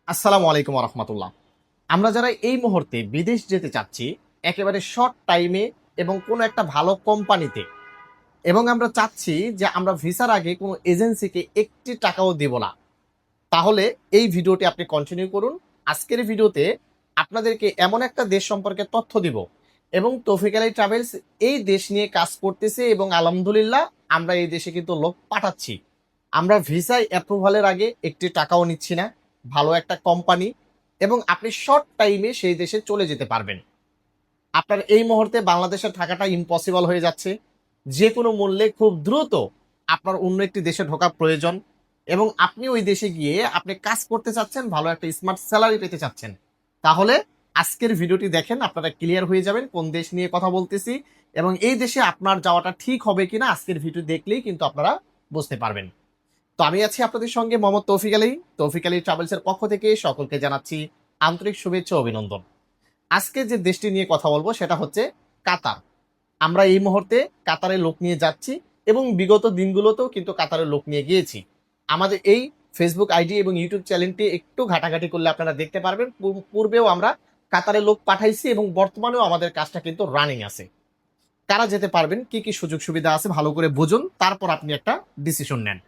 আসসালামু আলাইকুম রহমতুল্লাহ। আমরা যারা এই মুহূর্তে বিদেশ যেতে চাচ্ছি একেবারে শর্ট টাইমে এবং কোনো একটা ভালো কোম্পানিতে, এবং আমরা চাচ্ছি যে আমরা ভিসার আগে কোনো এজেন্সিকে একটি টাকাও দেব না, তাহলে এই ভিডিওটি আপনি কন্টিনিউ করুন। আজকের ভিডিওতে আপনাদেরকে এমন একটা দেশ সম্পর্কে তথ্য দিব এবং তৌফিক আলী ট্রাভেলস এই দেশ নিয়ে কাজ করতেছে এবং আলহামদুলিল্লাহ আমরা এই দেশে কিন্তু লোক পাঠাচ্ছি। আমরা ভিসায় অ্যাপ্রুভালের আগে একটি টাকাও নিচ্ছি না, ভালো একটা কোম্পানি, এবং আপনি শর্ট টাইমে সেই দেশে চলে যেতে পারবেন। আপনার এই মুহূর্তে বাংলাদেশে থাকাটা ইম্পসিবল হয়ে যাচ্ছে, যে কোনো মূল্যে খুব দ্রুত আপনার অন্য একটি দেশে ঢোকা প্রয়োজন, এবং আপনি ওই দেশে গিয়ে আপনি কাজ করতে চাচ্ছেন, ভালো একটা স্মার্ট স্যালারি পেতে চাচ্ছেন, তাহলে আজকের ভিডিওটি দেখেন, আপনারা ক্লিয়ার হয়ে যাবেন কোন দেশ নিয়ে কথা বলতেছি এবং এই দেশে আপনার যাওয়াটা ঠিক হবে কিনা আজকের ভিডিও দেখলেই কিন্তু আপনারা বুঝতে পারবেন। তো আমি আছি আপনাদের সঙ্গে মোহাম্মদ তৌফিক আলী। তৌফিক আলী ট্রাভেলসের পক্ষ থেকে সকলকে জানাচ্ছি আন্তরিক শুভেচ্ছা ও অভিনন্দন। আজকে যে দেশটি নিয়ে কথা বলবো সেটা হচ্ছে কাতার। আমরা এই মুহূর্তে কাতারে লোক নিয়ে যাচ্ছি এবং বিগত দিনগুলোতেও কিন্তু কাতারে লোক নিয়ে গিয়েছি। আমাদের এই ফেসবুক আইডি এবং ইউটিউব চ্যানেলটি একটু ঘাটাঘাটি করলে আপনারা দেখতে পারবেন, পূর্বেও আমরা কাতারে লোক পাঠাইছি এবং বর্তমানেও আমাদের কাজটা কিন্তু রানিং আছে। কারা যেতে পারবেন, কি কি সুযোগ সুবিধা আছে ভালো করে বুঝুন, তারপর আপনি একটা ডিসিশন নেন।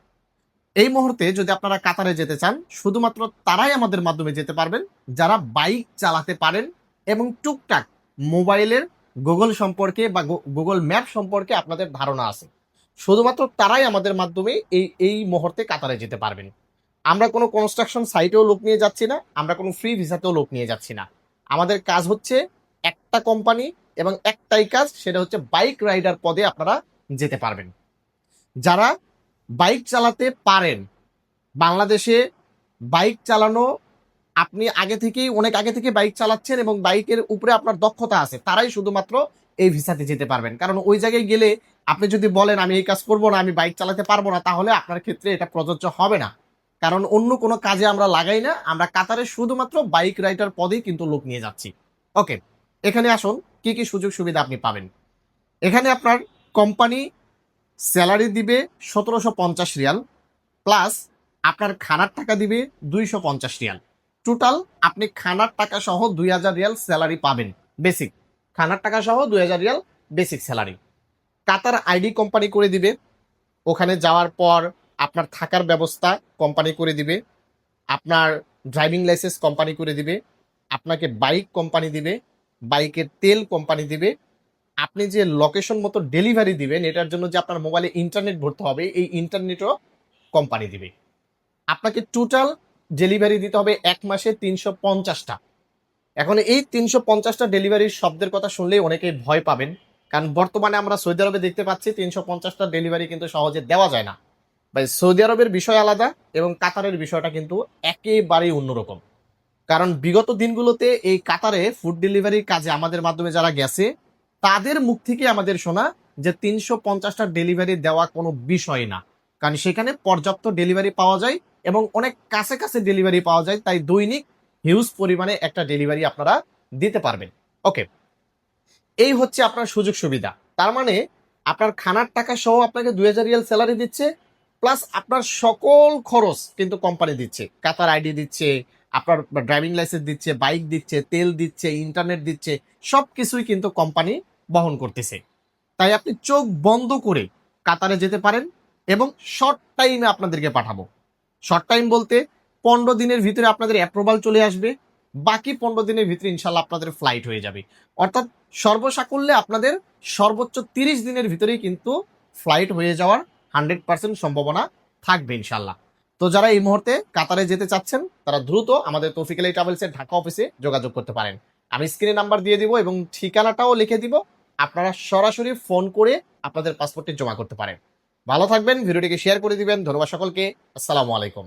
এই মুহূর্তে যদি আপনারা কাতারে যেতে চান, শুধুমাত্র তারাই আমাদের মাধ্যমে যেতে পারবেন যারা বাইক চালাতে পারেন এবং টুকটাক মোবাইলের গুগল সম্পর্কে বা গুগল ম্যাপ সম্পর্কে আপনাদের ধারণা আছে। শুধুমাত্র তারাই আমাদের মাধ্যমে এই মুহূর্তে কাতারে যেতে পারবেন। আমরা কোনো কনস্ট্রাকশন সাইটেও লোক নিয়ে যাচ্ছি না, আমরা কোনো ফ্রি ভিসাতেও লোক নিয়ে যাচ্ছি না। আমাদের কাজ হচ্ছে একটা কোম্পানি এবং একটাই কাজ, সেটা হচ্ছে বাইক রাইডার পদে আপনারা যেতে পারবেন। যারা বাইক চালাতে পারেন, বাংলাদেশে বাইক চালানো, আপনি অনেক আগে থেকে বাইক চালাচ্ছেন এবং বাইকের উপরে আপনার দক্ষতা আছে, তারাই শুধুমাত্র এই ভিসাতে যেতে পারবেন। কারণ ওই জায়গায় গেলে আপনি যদি বলেন আমি এই কাজ করব না, আমি বাইক চালাতে পারবো না, তাহলে আপনার ক্ষেত্রে এটা প্রযোজ্য হবে না। কারণ অন্য কোনো কাজে আমরা লাগাই না, আমরা কাতারে শুধুমাত্র বাইক রাইডার পদেই কিন্তু লোক নিয়ে যাচ্ছি। ওকে, এখানে আসুন কি কি সুযোগ সুবিধা আপনি পাবেন। এখানে আপনার কোম্পানি স্যালারি দিবে 1750 রিয়াল, প্লাস আপনার খানার টাকা দিবে 250 রিয়াল। টোটাল আপনি খানার টাকা সহ 2000 রিয়াল স্যালারি পাবেন। বেসিক খানার টাকা সহ 2000 রিয়াল বেসিক স্যালারি। কাতার আইডি কোম্পানি করে দিবে, ওখানে যাওয়ার পর আপনার থাকার ব্যবস্থা কোম্পানি করে দিবে, আপনার ড্রাইভিং লাইসেন্স কোম্পানি করে দিবে, আপনাকে বাইক কোম্পানি দিবে, বাইকের তেল কোম্পানি দিবে, আপনি যে লোকেশন মতো ডেলিভারি দিবেন এটার জন্য যে আপনার মোবাইলে ইন্টারনেট ভরতে হবে, এই ইন্টারনেটও কোম্পানি দিবে। আপনাকে টোটাল ডেলিভারি দিতে হবে 1 মাসে 350টা। এখন এই 350টা ডেলিভারির শব্দের কথা শুনলেই অনেকেই ভয় পাবেন, কারণ বর্তমানে আমরা সৌদি আরবে দেখতে পাচ্ছি 350টা ডেলিভারি কিন্তু সহজে দেওয়া যায় না। ভাই, সৌদি আরবের বিষয় আলাদা এবং কাতারের বিষয়টা কিন্তু একেবারেই অন্যরকম। কারণ বিগত দিনগুলোতে এই কাতারে ফুড ডেলিভারির কাজে আমাদের মাধ্যমে যারা গেছে, তাদের মুখ থেকে আমাদের শোনা যে 350টা ডেলিভারি দেওয়া কোনো বিষয় না, কারণ সেখানে পর্যাপ্ত ডেলিভারি পাওয়া যায় এবং অনেক কাছে কাছে ডেলিভারি পাওয়া যায়, তাই দৈনিক হিউজ পরিমাণে একটা ডেলিভারি আপনারা দিতে পারবেন। ওকে, এই হচ্ছে আপনার সুযোগ সুবিধা। তার মানে আপনার খানার টাকা সহ আপনাকে 2000 রিয়াল স্যালারি দিচ্ছে, প্লাস আপনার সকল খরচ কিন্তু কোম্পানি দিচ্ছে। কাতার আইডি দিচ্ছে, আপনার ড্রাইভিং লাইসেন্স দিচ্ছে, বাইক দিচ্ছে, তেল দিচ্ছে, ইন্টারনেট দিচ্ছে, সব কিছুই কিন্তু কোম্পানি বহন করতেছে। তাই আপনি চোখ বন্ধ করে কাতারে যেতে পারেন এবং শর্ট টাইমে আপনাদেরকে পাঠাবো। শর্ট টাইম বলতে 15 দিনের ভিতরে আপনাদের অ্যাপ্রুভাল চলে আসবে, বাকি 15 দিনের ভিতরে ইনশাল্লাহ আপনাদের ফ্লাইট হয়ে যাবে। অর্থাৎ সর্বসাকুল্যে আপনাদের সর্বোচ্চ 30 দিনের ভিতরেই কিন্তু ফ্লাইট হয়ে যাওয়ার 100% সম্ভাবনা থাকবে ইনশাল্লাহ। তো যারা এই মুহূর্তে কাতারে যেতে চাচ্ছেন তারা দ্রুত আমাদের তৌফিক আলী ট্রাভেলসের ঢাকা অফিসে যোগাযোগ করতে পারেন। আমি স্ক্রিনে নাম্বার দিয়ে দিব এবং ঠিকানাটাও লিখে দিব, আপনারা সরাসরি ফোন করে আপনাদের পাসপোর্টটি জমা করতে পারেন। ভালো থাকবেন, ভিডিওটিকে শেয়ার করে দিবেন। ধন্যবাদ সকলকে। আসসালামু আলাইকুম।